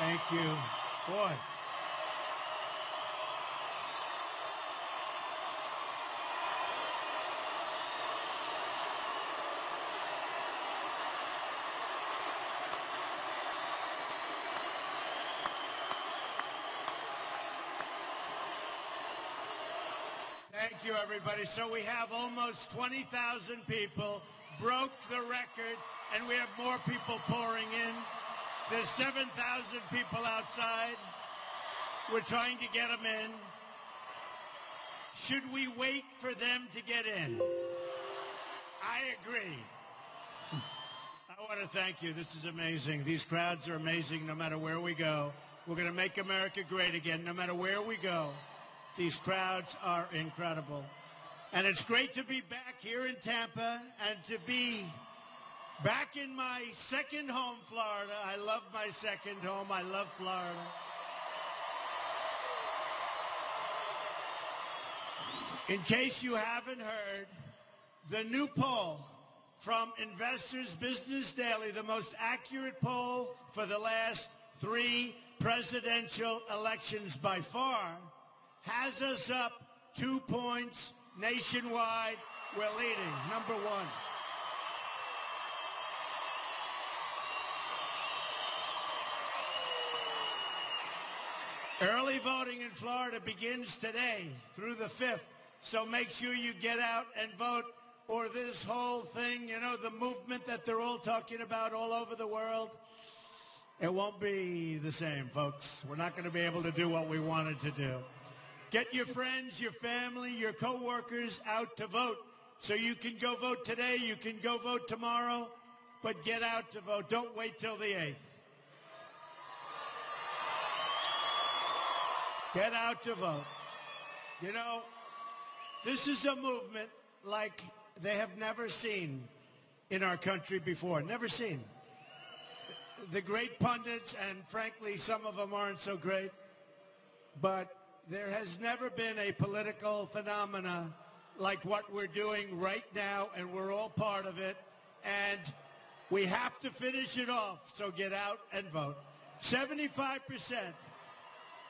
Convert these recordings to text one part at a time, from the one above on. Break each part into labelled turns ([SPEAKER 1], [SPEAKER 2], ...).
[SPEAKER 1] Thank you. Boy. Thank you, everybody. So we have almost 20,000 people, broke the record, and we have more people pouring in. There's 7,000 people outside. We're trying to get them in. Should we wait for them to get in? I agree. I want to thank you. This is amazing. These crowds are amazing no matter where we go. We're going to make America great again no matter where we go. These crowds are incredible. And it's great to be back here in Tampa and to be back in my second home, Florida. I love my second home. I love Florida. In case you haven't heard, the new poll from Investors Business Daily, the most accurate poll for the last 3 presidential elections by far, has us up 2 points nationwide. We're leading, number 1. Early voting in Florida begins today through the 5th, so make sure you get out and vote, or this whole thing, you know, the movement that they're all talking about all over the world, it won't be the same, folks. We're not going to be able to do what we wanted to do. Get your friends, your family, your co-workers out to vote. So you can go vote today, you can go vote tomorrow, but get out to vote. Don't wait till the 8th. Get out to vote. You know, this is a movement like they have never seen in our country before. Never seen. The great pundits, and frankly, some of them aren't so great, but there has never been a political phenomena like what we're doing right now, and we're all part of it, and we have to finish it off, so get out and vote. 75%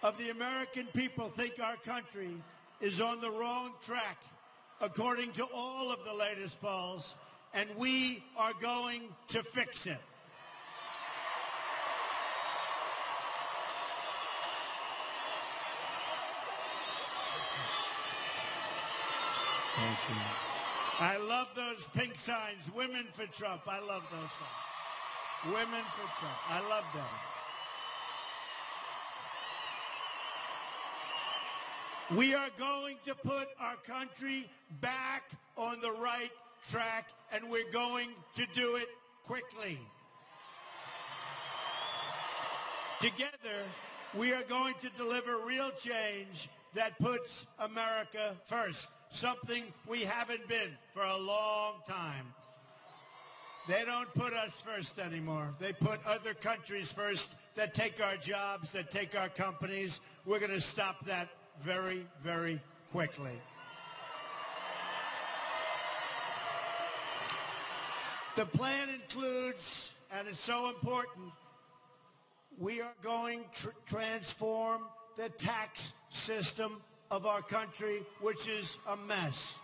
[SPEAKER 1] of the American people think our country is on the wrong track, according to all of the latest polls, and we are going to fix it. Thank you. I love those pink signs. Women for Trump. I love those signs. Women for Trump. I love them. We are going to put our country back on the right track, and we're going to do it quickly. Together, we are going to deliver real change that puts America first, something we haven't been for a long time. They don't put us first anymore. They put other countries first that take our jobs, that take our companies. We're going to stop that very, very quickly. The plan includes, and it's so important, we are going to transform the tax system of our country, which is a mess.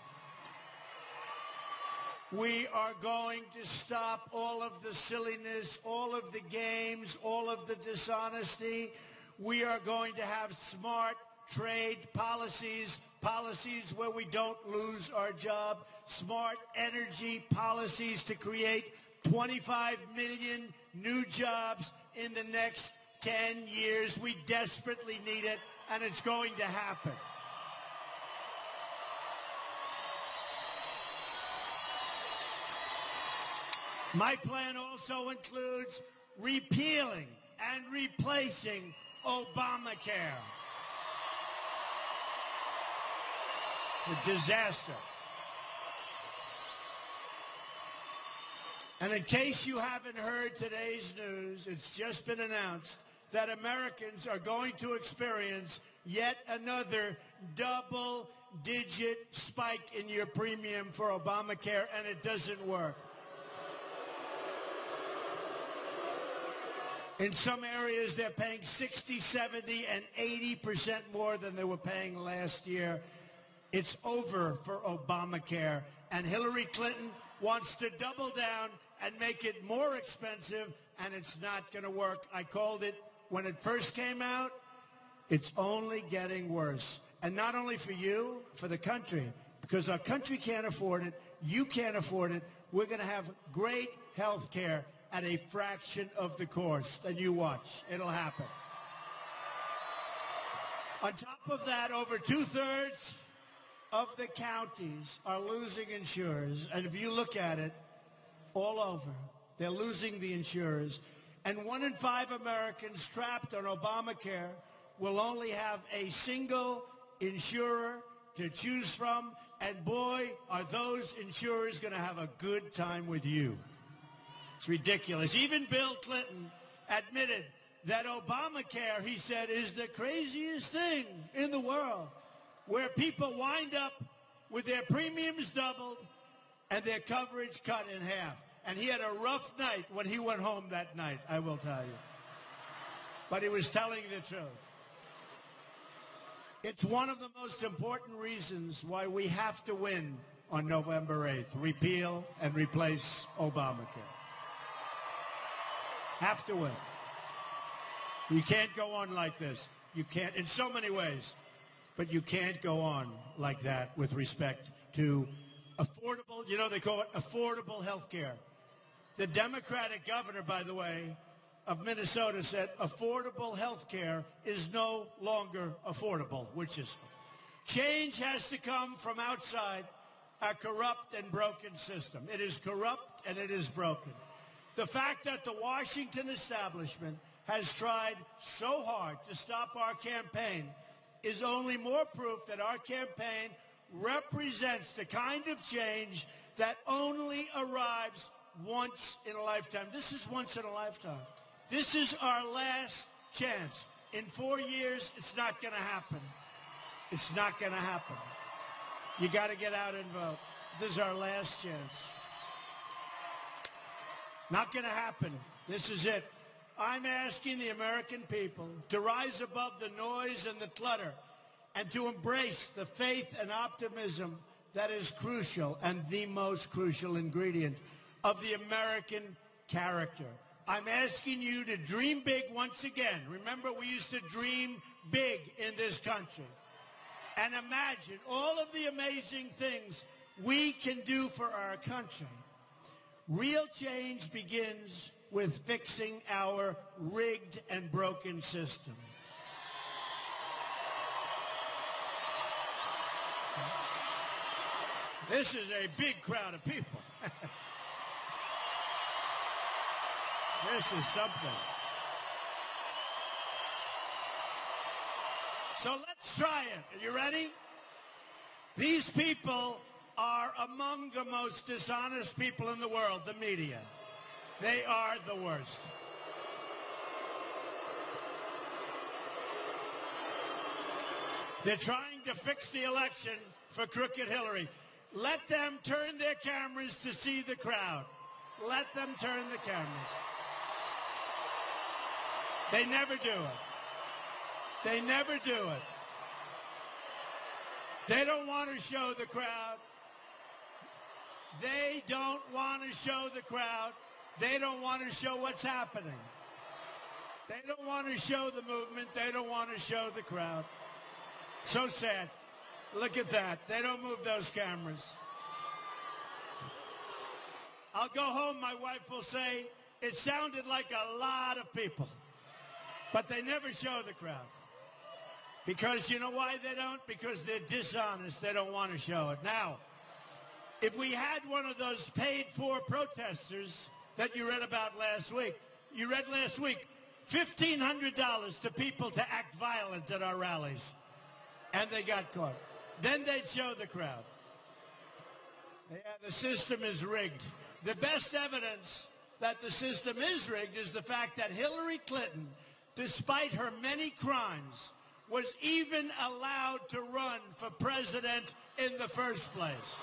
[SPEAKER 1] We are going to stop all of the silliness, all of the games, all of the dishonesty. We are going to have smart trade policies, policies where we don't lose our job, smart energy policies to create 25 million new jobs in the next 10 years. We desperately need it, and it's going to happen. My plan also includes repealing and replacing Obamacare. A disaster. And in case you haven't heard today's news, it's just been announced that Americans are going to experience yet another double-digit spike in your premium for Obamacare, and it doesn't work. In some areas, they're paying 60, 70, and 80% more than they were paying last year. It's over for Obamacare, and Hillary Clinton wants to double down and make it more expensive, and it's not going to work. I called it when it first came out. It's only getting worse. And not only for you, for the country, because our country can't afford it, you can't afford it. We're going to have great health care at a fraction of the cost. And you watch. It'll happen. On top of that, over two-thirds of the counties are losing insurers. And if you look at it, all over, they're losing the insurers. And 1 in 5 Americans trapped on Obamacare will only have a single insurer to choose from. And boy, are those insurers going to have a good time with you. It's ridiculous. Even Bill Clinton admitted that Obamacare, he said, is the craziest thing in the world, where people wind up with their premiums doubled and their coverage cut in half. And he had a rough night when he went home that night, I will tell you. But he was telling the truth. It's one of the most important reasons why we have to win on November 8th. Repeal and replace Obamacare. Have to win. You can't go on like this. You can't, in so many ways. But you can't go on like that with respect to affordable, you know, they call it affordable health care. The Democratic governor, by the way, of Minnesota said affordable health care is no longer affordable, which is change has to come from outside a corrupt and broken system. It is corrupt and it is broken. The fact that the Washington establishment has tried so hard to stop our campaign is only more proof that our campaign represents the kind of change that only arrives once in a lifetime. This is once in a lifetime. This is our last chance. In 4 years, it's not going to happen. It's not going to happen. You got to get out and vote. This is our last chance. Not going to happen. This is it. I'm asking the American people to rise above the noise and the clutter and to embrace the faith and optimism that is crucial and the most crucial ingredient of the American character. I'm asking you to dream big once again. Remember, we used to dream big in this country. And imagine all of the amazing things we can do for our country. Real change begins with fixing our rigged and broken system. This is a big crowd of people. This is something. So let's try it. Are you ready? These people are among the most dishonest people in the world, the media. They are the worst. They're trying to fix the election for crooked Hillary. Let them turn their cameras to see the crowd. Let them turn the cameras. They never do it. They never do it. They don't want to show the crowd. They don't want to show the crowd. They don't want to show what's happening. They don't want to show the movement. They don't want to show the crowd. So sad. Look at that. They don't move those cameras. I'll go home, my wife will say, it sounded like a lot of people. But they never show the crowd. Because you know why they don't? Because they're dishonest. They don't want to show it. Now, if we had one of those paid-for protesters that you read about last week, you read last week, $1,500 to people to act violent at our rallies. And they got caught. Then they'd show the crowd. Yeah, the system is rigged. The best evidence that the system is rigged is the fact that Hillary Clinton, despite her many crimes, was even allowed to run for president in the first place.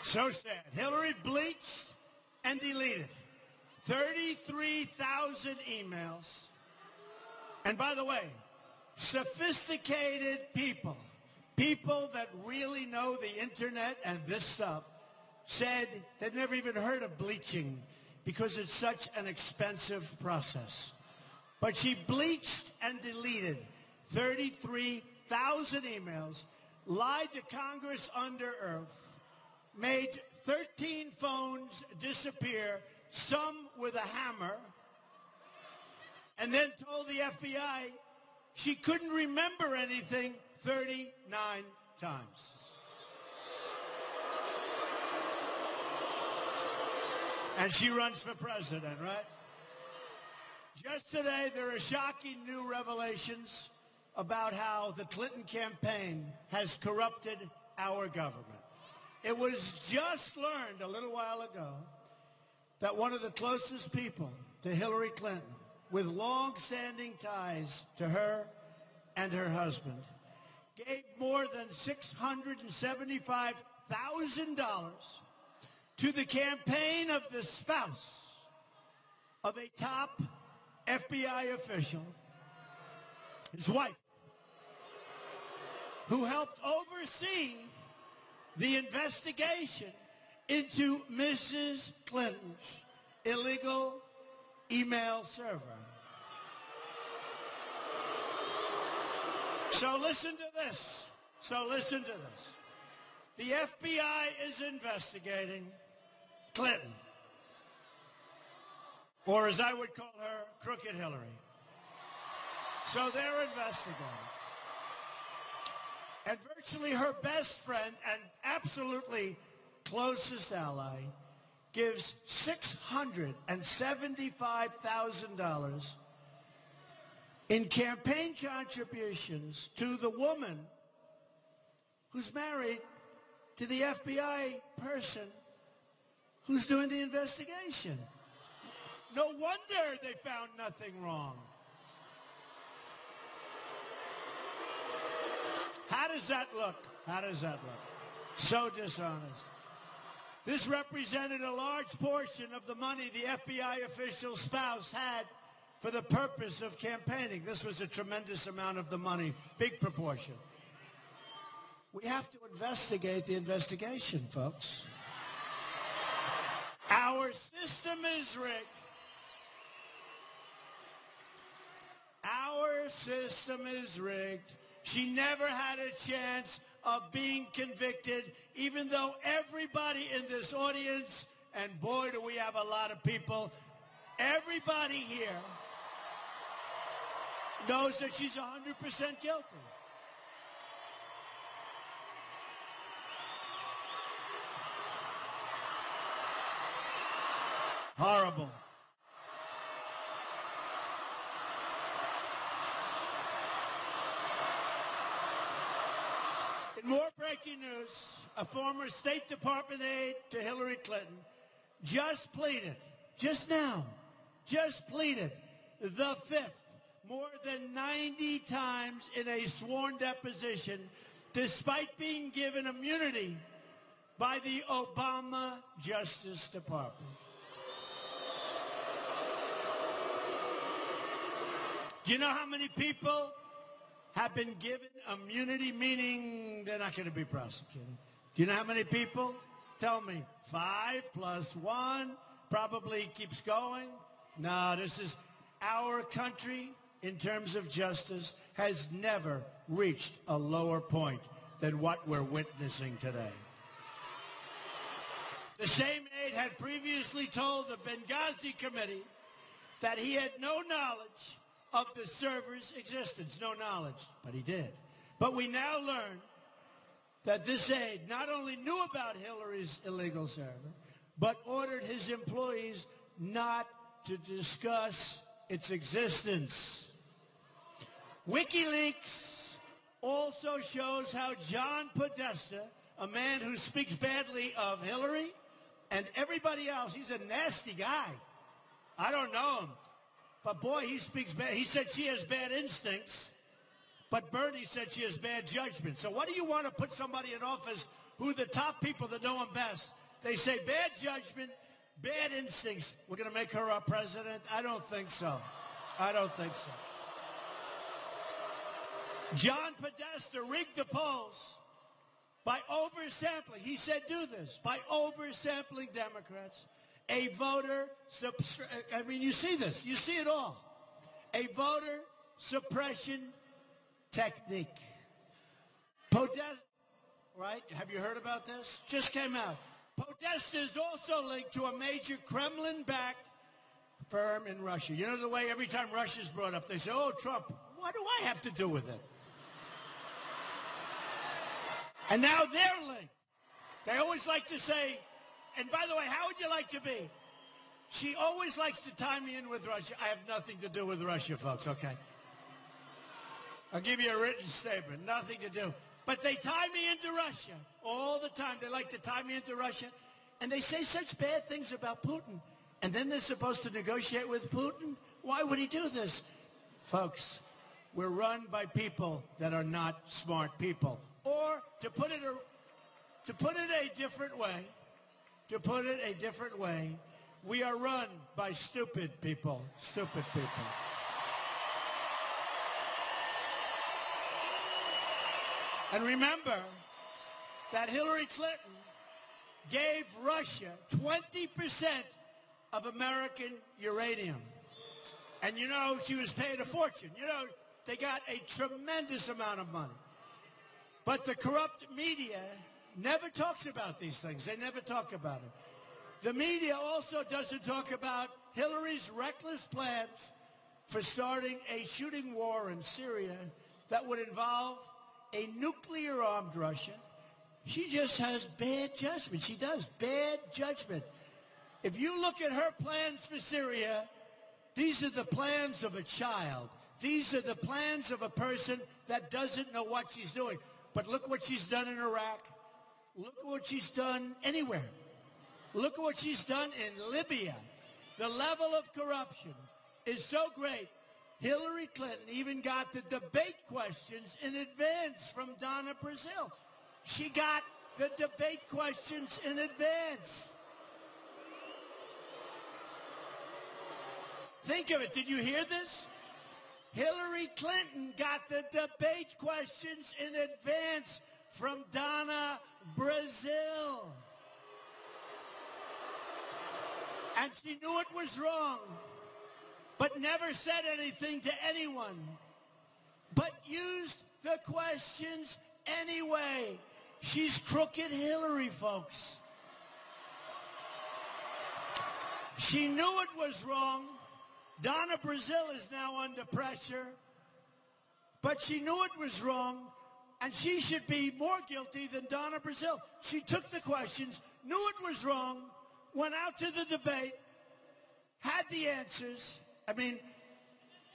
[SPEAKER 1] So sad. Hillary bleached and deleted 33,000 emails. And by the way, sophisticated people that really know the internet and this stuff, said they'd never even heard of bleaching because it's such an expensive process. But she bleached and deleted 33,000 emails, lied to Congress under oath, made 13 phones disappear, some with a hammer, and then told the FBI she couldn't remember anything 39 times. And she runs for president, right? Just today, there are shocking new revelations about how the Clinton campaign has corrupted our government. It was just learned a little while ago that one of the closest people to Hillary Clinton, with long-standing ties to her and her husband, gave more than $675,000 to the campaign of the spouse of a top FBI official, his wife, who helped oversee the investigation into Mrs. Clinton's illegal email server. So listen to this. The FBI is investigating Clinton, or as I would call her, Crooked Hillary. So they're investigating. And virtually her best friend and absolutely closest ally gives $675,000 in campaign contributions to the woman who's married to the FBI person who's doing the investigation. No wonder they found nothing wrong. How does that look? So dishonest. This represented a large portion of the money the FBI official's spouse had for the purpose of campaigning. This was a tremendous amount of the money, big proportion. We have to investigate the investigation, folks. Our system is rigged. Our system is rigged. She never had a chance of being convicted, even though everybody in this audience, and boy, do we have a lot of people, everybody here knows that she's 100% guilty. Horrible. In more breaking news, a former State Department aide to Hillary Clinton just pleaded the fifth, more than 90 times in a sworn deposition, despite being given immunity by the Obama Justice Department. Do you know how many people have been given immunity, meaning they're not going to be prosecuted? Do you know how many people? Tell me. 5 + 1 probably keeps going. No, this is our country in terms of justice has never reached a lower point than what we're witnessing today. The same aide had previously told the Benghazi committee that he had no knowledge of the server's existence. No knowledge, but he did. But we now learn that this aide not only knew about Hillary's illegal server, but ordered his employees not to discuss its existence. WikiLeaks also shows how John Podesta, a man who speaks badly of Hillary and everybody else, he's a nasty guy. I don't know him. But boy, he speaks bad. He said she has bad instincts, but Bernie said she has bad judgment. So what do you want to put somebody in office who the top people that know him best They say bad judgment, bad instincts. We're going to make her our president? I don't think so. I don't think so. John Podesta rigged the polls by oversampling. He said do this. By oversampling Democrats. A voter, I mean, you see this. You see it all. A voter suppression technique. Podesta, right? Have you heard about this? Just came out. Podesta is also linked to a major Kremlin-backed firm in Russia. You know the way every time Russia's brought up, they say, oh, Trump, what do I have to do with it? And now they're linked. They always like to say, and by the way, how would you like to be? She always likes to tie me in with Russia. I have nothing to do with Russia, folks, okay? I'll give you a written statement. Nothing to do. But they tie me into Russia all the time. They like to tie me into Russia. And they say such bad things about Putin. And then they're supposed to negotiate with Putin? Why would he do this? Folks, we're run by people that are not smart people. Or to put it a different way, we are run by stupid people. Stupid people. And remember that Hillary Clinton gave Russia 20% of American uranium. And you know, she was paid a fortune. You know, they got a tremendous amount of money. But the corrupt media never talks about these things. They never talk about it. The media also doesn't talk about Hillary's reckless plans for starting a shooting war in Syria that would involve a nuclear-armed Russia. She just has bad judgment. She does. Bad judgment. If you look at her plans for Syria, these are the plans of a child. These are the plans of a person that doesn't know what she's doing. But look what she's done in Iraq. Look what she's done anywhere. Look at what she's done in Libya. The level of corruption is so great. Hillary Clinton even got the debate questions in advance from Donna Brazile. She got the debate questions in advance. Think of it. Did you hear this? Hillary Clinton got the debate questions in advance from Donna Brazile. And she knew it was wrong, but never said anything to anyone, but used the questions anyway. She's crooked Hillary, folks. She knew it was wrong. Donna Brazile is now under pressure, but she knew it was wrong, and she should be more guilty than Donna Brazile. She took the questions, knew it was wrong, went out to the debate, had the answers. I mean,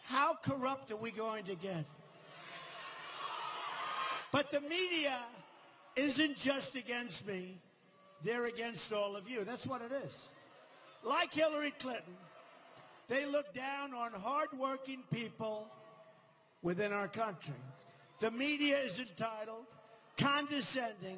[SPEAKER 1] how corrupt are we going to get? But the media isn't just against me. They're against all of you. That's what it is. Like Hillary Clinton, they look down on hardworking people within our country. The media is entitled, condescending,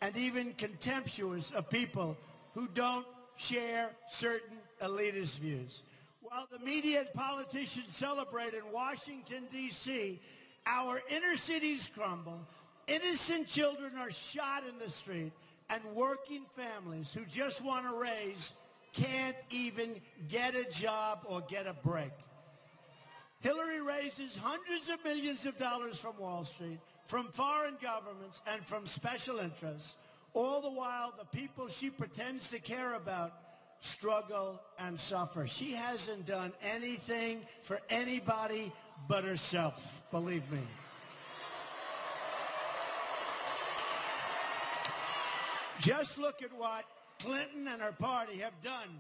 [SPEAKER 1] and even contemptuous of people who don't share certain elitist views. While the media and politicians celebrate in Washington, D.C., our inner cities crumble, innocent children are shot in the street, and working families who just want to raise can't even get a job or get a break. Hillary raises hundreds of millions of dollars from Wall Street, from foreign governments, and from special interests. All the while, the people she pretends to care about struggle and suffer. She hasn't done anything for anybody but herself, believe me. Just look at what Clinton and her party have done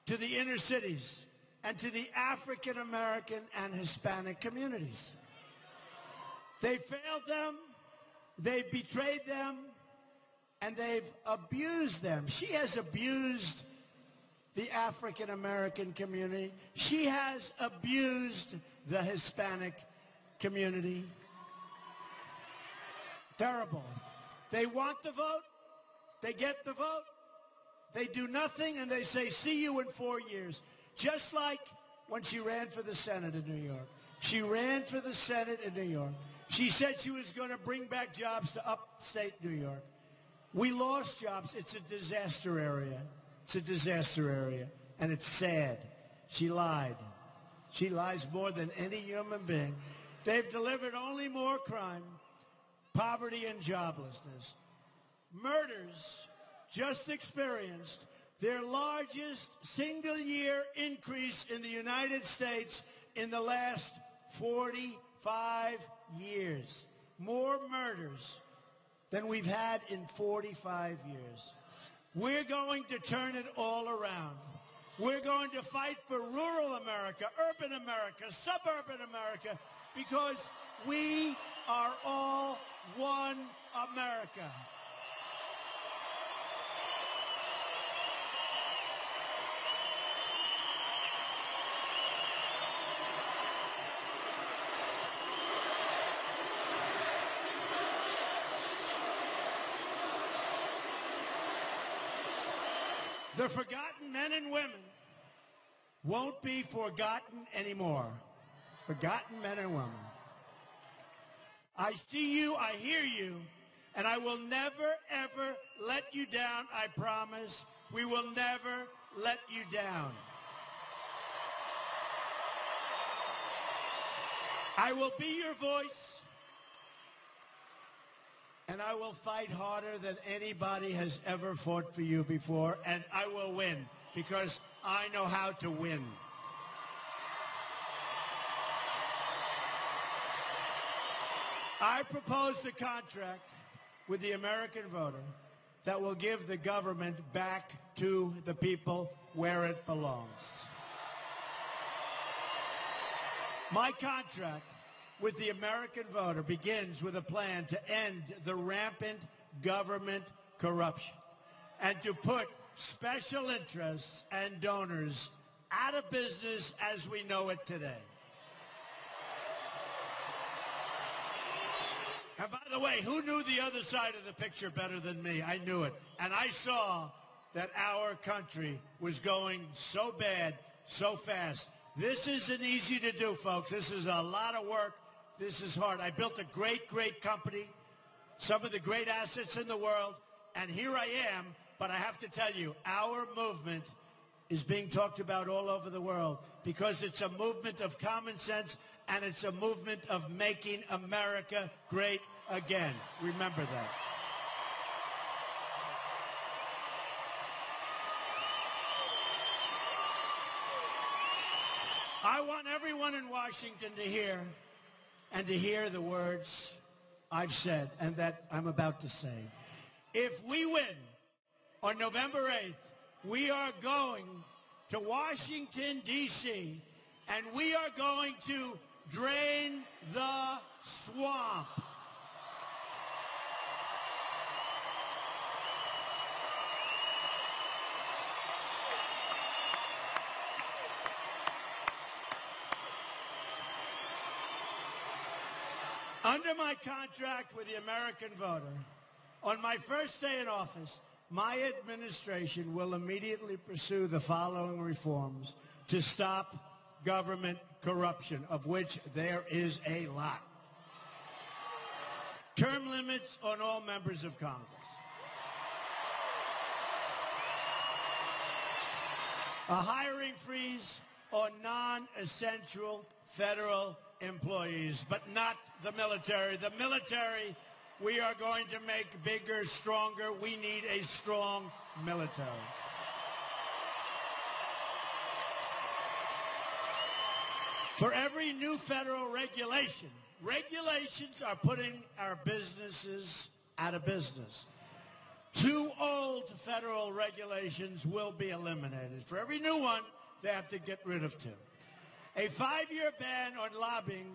[SPEAKER 1] to the inner cities and to the African American and Hispanic communities. They failed them, they've betrayed them, and they've abused them. She has abused the African American community. She has abused the Hispanic community. Terrible. They want the vote. They get the vote. they do nothing, and they say, see you in 4 years. Just like when she ran for the Senate in New York. She ran for the Senate in New York. She said she was going to bring back jobs to upstate New York. We lost jobs. It's a disaster area. It's a disaster area, and it's sad. She lied. She lies more than any human being. They've delivered only more crime, poverty, and joblessness. Murders just experienced their largest single-year increase in the United States in the last 45 years. More murders than we've had in 45 years. We're going to turn it all around. We're going to fight for rural America, urban America, suburban America, because we are all one America. The forgotten men and women won't be forgotten anymore. Forgotten men and women. I see you, I hear you, and I will never, ever let you down, I promise. We will never let you down. I will be your voice, and I will fight harder than anybody has ever fought for you before, and I will win, because I know how to win. I proposed a contract with the American voter that will give the government back to the people where it belongs. My contract with the American voter begins with a plan to end the rampant government corruption and to put special interests and donors out of business as we know it today. And by the way, who knew the other side of the picture better than me? I knew it. And I saw that our country was going so bad, so fast. This isn't easy to do, folks. This is a lot of work. This is hard. I built a great, great company, some of the great assets in the world, and here I am. But I have to tell you, our movement is being talked about all over the world because it's a movement of common sense and it's a movement of making America great again. Remember that. I want everyone in Washington to hear the words I've said and that I'm about to say. If we win on November 8th, we are going to Washington, D.C., and we are going to drain the swamp. Under my contract with the American voter, on my first day in office, my administration will immediately pursue the following reforms to stop government corruption, of which there is a lot. Term limits on all members of Congress. A hiring freeze on non-essential federal employees, but not the military. The military, we are going to make bigger, stronger. We need a strong military. For every new federal regulation, regulations are putting our businesses out of business. 2 old federal regulations will be eliminated. For every new one, they have to get rid of 2. A 5-year ban on lobbying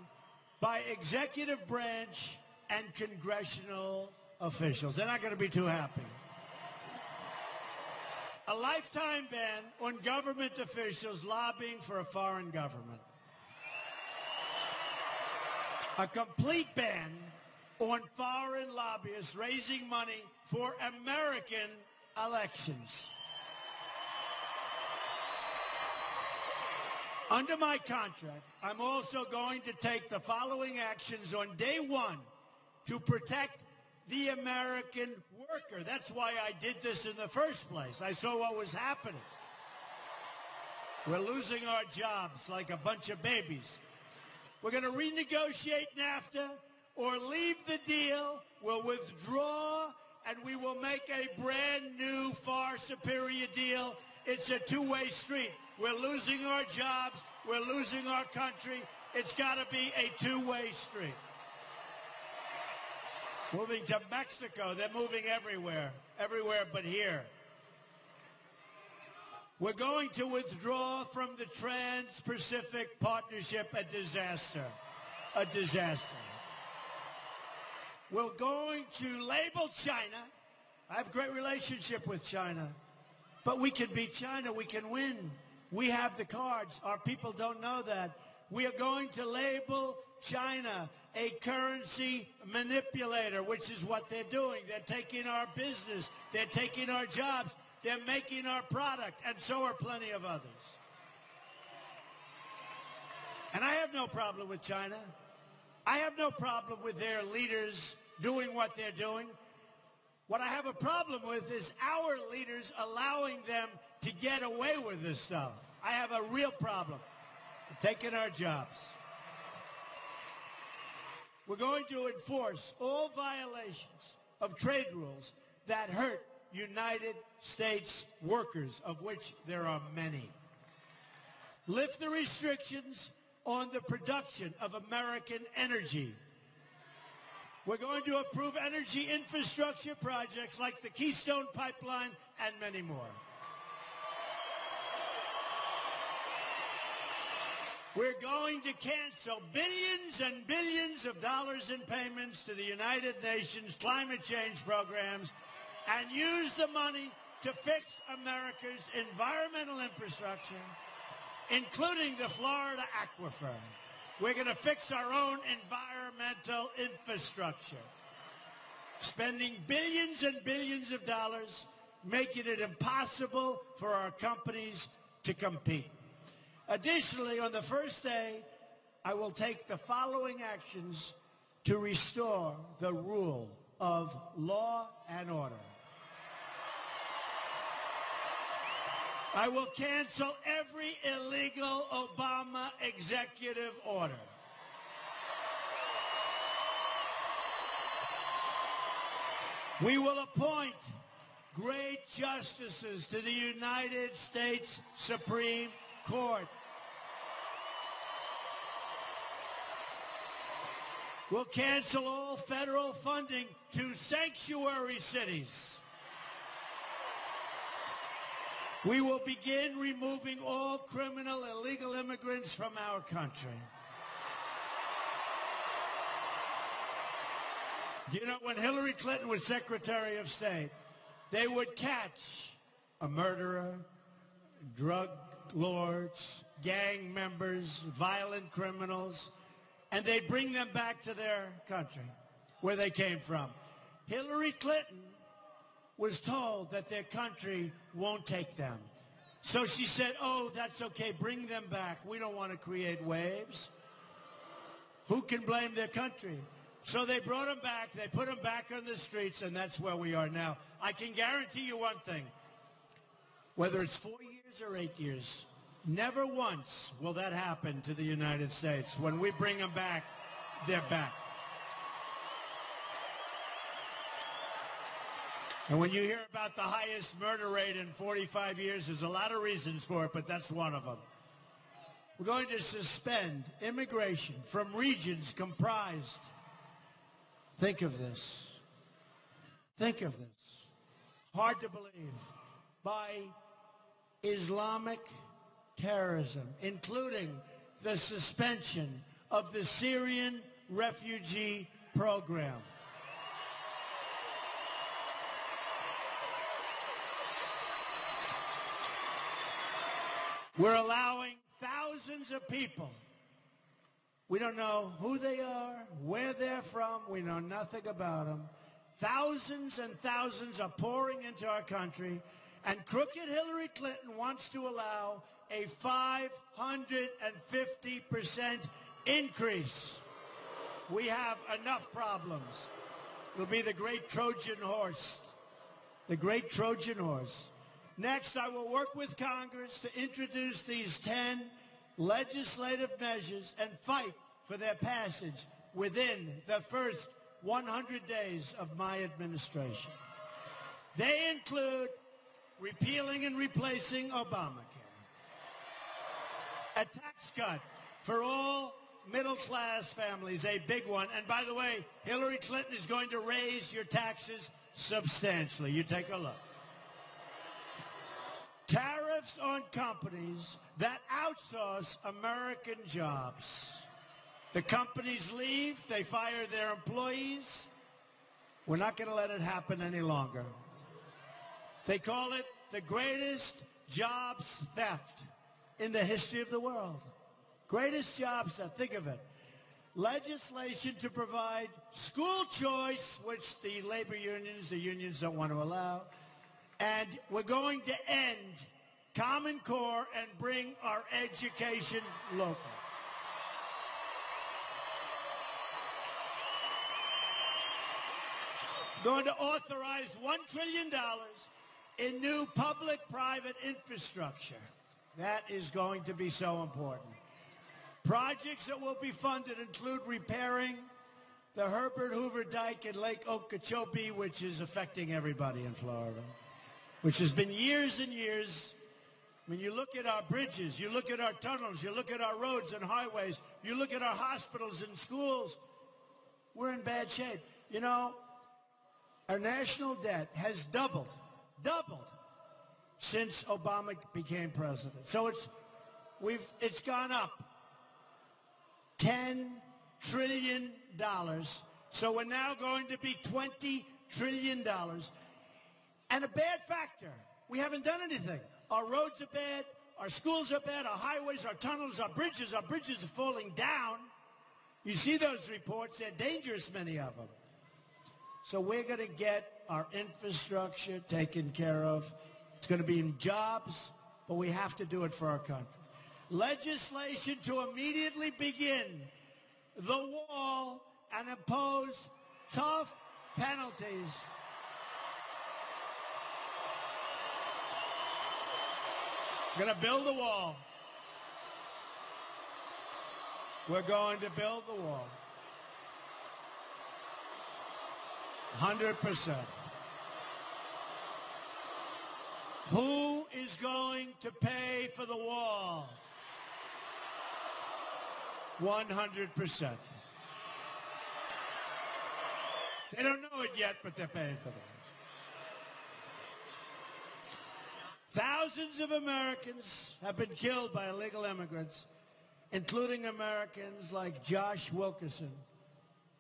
[SPEAKER 1] by executive branch and congressional officials. They're not going to be too happy. A lifetime ban on government officials lobbying for a foreign government. A complete ban on foreign lobbyists raising money for American elections. Under my contract, I'm also going to take the following actions on day one to protect the American worker. That's why I did this in the first place. I saw what was happening. We're losing our jobs like a bunch of babies. We're going to renegotiate NAFTA or leave the deal. We'll withdraw, and we will make a brand new, far superior deal. It's a two-way street. We're losing our jobs. We're losing our country. It's got to be a two-way street. Moving to Mexico. They're moving everywhere but here. We're going to withdraw from the Trans-Pacific Partnership. A disaster. A disaster. We're going to label China. I have a great relationship with China. But we can beat China. We can win. We have the cards. Our people don't know that. We are going to label China a currency manipulator, which is what they're doing. They're taking our business. They're taking our jobs. They're making our product, and so are plenty of others. And I have no problem with China. I have no problem with their leaders doing what they're doing. What I have a problem with is our leaders allowing them to get away with this stuff. I have a real problem. They're taking our jobs. We're going to enforce all violations of trade rules that hurt United States workers, of which there are many. Lift the restrictions on the production of American energy. We're going to approve energy infrastructure projects like the Keystone Pipeline and many more. We're going to cancel billions and billions of dollars in payments to the United Nations climate change programs and use the money to fix America's environmental infrastructure, including the Florida aquifer. We're going to fix our own environmental infrastructure, spending billions and billions of dollars, making it impossible for our companies to compete. Additionally, on the first day, I will take the following actions to restore the rule of law and order. I will cancel every illegal Obama executive order. We will appoint great justices to the United States Supreme Court. We'll cancel all federal funding to sanctuary cities. We will begin removing all criminal illegal immigrants from our country. Do you know, when Hillary Clinton was Secretary of State, they would catch a murderer, drug lords, gang members, violent criminals, and they'd bring them back to their country, where they came from. Hillary Clinton was told that their country won't take them. So she said, oh, that's okay, bring them back. We don't want to create waves. Who can blame their country? So they brought them back, they put them back on the streets, and that's where we are now. I can guarantee you one thing. Whether it's 4 years or 8 years, never once will that happen to the United States. When we bring them back, they're back. And when you hear about the highest murder rate in 45 years, there's a lot of reasons for it, but that's one of them. We're going to suspend immigration from regions comprised, think of this, hard to believe, by Islamic terrorism, including the suspension of the Syrian refugee program. We're allowing thousands of people. We don't know who they are, where they're from. We know nothing about them. Thousands and thousands are pouring into our country, And crooked Hillary Clinton wants to allow a 550% increase. We have enough problems. It'll be the great Trojan horse. The great Trojan horse. Next, I will work with Congress to introduce these 10 legislative measures and fight for their passage within the first 100 days of my administration. They include repealing and replacing Obamacare, a tax cut for all middle-class families, a big one. And by the way, Hillary Clinton is going to raise your taxes substantially. You take a look. Tariffs on companies that outsource American jobs. The companies leave, they fire their employees. We're not going to let it happen any longer. They call it the greatest jobs theft in the history of the world. Greatest jobs theft, think of it. Legislation to provide school choice, which the labor unions, the unions don't want to allow. And we're going to end Common Core and bring our education local. Going to authorize $1 trillion in new public-private infrastructure. That is going to be so important. Projects that will be funded include repairing the Herbert Hoover Dike in Lake Okeechobee, which is affecting everybody in Florida, which has been years and years. I mean, you look at our bridges, you look at our tunnels, you look at our roads and highways, you look at our hospitals and schools, we're in bad shape. You know, our national debt has doubled since Obama became president. So it's gone up $10 trillion. So we're now going to be $20 trillion. And a bad factor, we haven't done anything. Our roads are bad, our schools are bad, our highways, our tunnels, our bridges are falling down. You see those reports, they're dangerous, many of them. So we're going to get our infrastructure taken care of. It's going to be in jobs, but we have to do it for our country. Legislation to immediately begin the wall and impose tough penalties. We're going to build the wall. We're going to build the wall. 100%. Who is going to pay for the wall? 100%. They don't know it yet, but they're paying for it. Thousands of Americans have been killed by illegal immigrants, including Americans like Josh Wilkerson,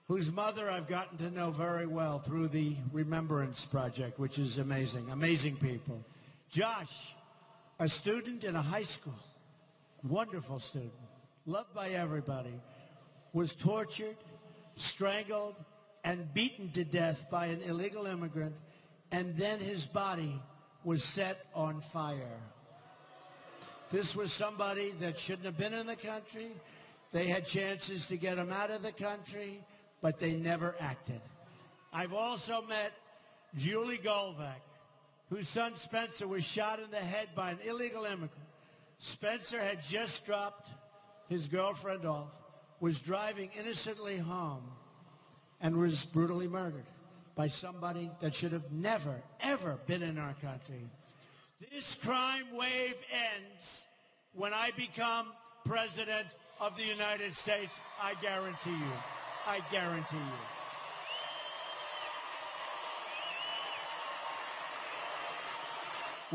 [SPEAKER 1] whose mother I've gotten to know very well through the Remembrance Project, which is amazing, amazing people. Josh, a student in a high school, wonderful student, loved by everybody, was tortured, strangled, and beaten to death by an illegal immigrant, and then his body was set on fire. This was somebody that shouldn't have been in the country. They had chances to get him out of the country, but they never acted. I've also met Julie Goldvac, whose son Spencer was shot in the head by an illegal immigrant. Spencer had just dropped his girlfriend off, was driving innocently home, and was brutally murdered by somebody that should have never, ever been in our country. This crime wave ends when I become President of the United States. I guarantee you. I guarantee you.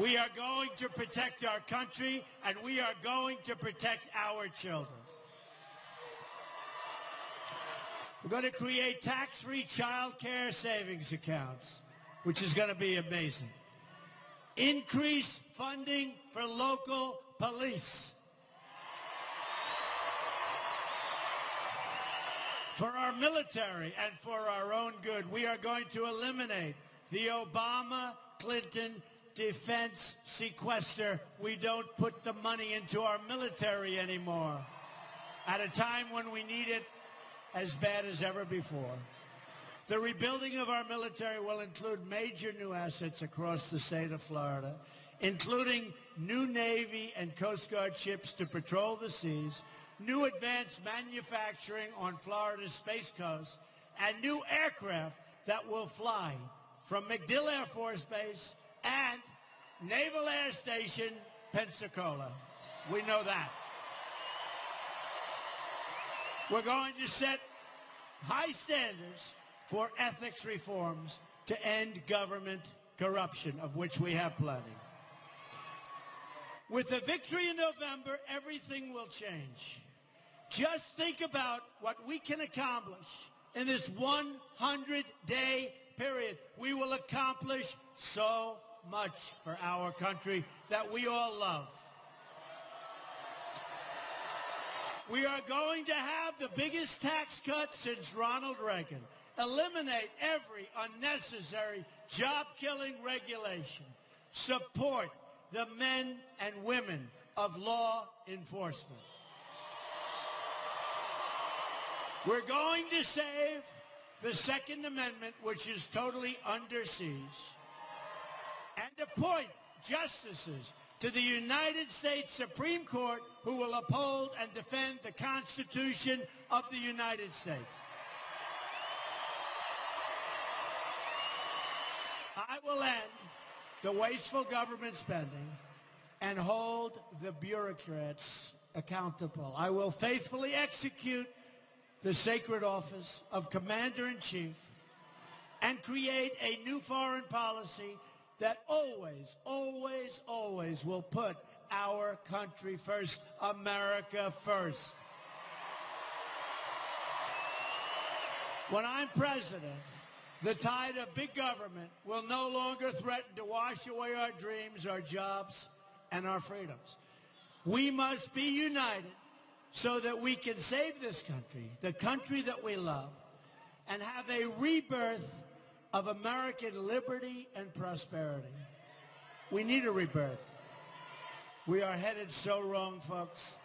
[SPEAKER 1] We are going to protect our country, and we are going to protect our children. We're going to create tax-free child care savings accounts, which is going to be amazing. Increase funding for local police. For our military and for our own good, we are going to eliminate the Obama-Clinton defense sequester. We don't put the money into our military anymore at a time when we need it as bad as ever before. The rebuilding of our military will include major new assets across the state of Florida, including new Navy and Coast Guard ships to patrol the seas, new advanced manufacturing on Florida's Space Coast, and new aircraft that will fly from MacDill Air Force Base and Naval Air Station, Pensacola. We know that. We're going to set high standards for ethics reforms to end government corruption, of which we have plenty. With the victory in November, everything will change. Just think about what we can accomplish in this 100-day period. We will accomplish so much for our country that we all love. We are going to have the biggest tax cut since Ronald Reagan. Eliminate every unnecessary job-killing regulation. Support the men and women of law enforcement. We're going to save the Second Amendment, which is totally under siege, and appoint justices to the United States Supreme Court who will uphold and defend the Constitution of the United States. I will end the wasteful government spending and hold the bureaucrats accountable. I will faithfully execute the sacred office of Commander-in-Chief and create a new foreign policy that always, always, always will put our country first, America first. When I'm president, the tide of big government will no longer threaten to wash away our dreams, our jobs, and our freedoms. We must be united so that we can save this country, the country that we love, and have a rebirth of American liberty and prosperity. We need a rebirth. We are headed so wrong, folks.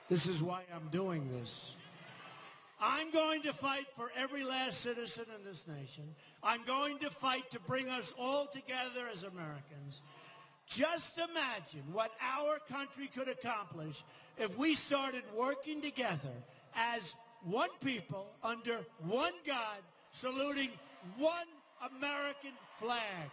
[SPEAKER 1] This is why I'm doing this. I'm going to fight for every last citizen in this nation. I'm going to fight to bring us all together as Americans. Just imagine what our country could accomplish if we started working together as one people under one God, saluting one American flag.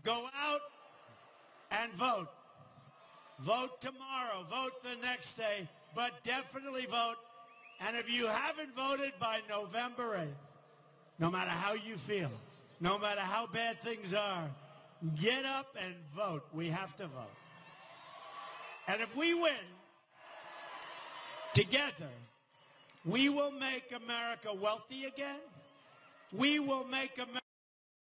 [SPEAKER 1] Go out and vote. Vote tomorrow. Vote the next day. But definitely vote. And if you haven't voted by November 8th, no matter how you feel, no matter how bad things are, get up and vote. We have to vote. And if we win together, we will make America wealthy again. We will make America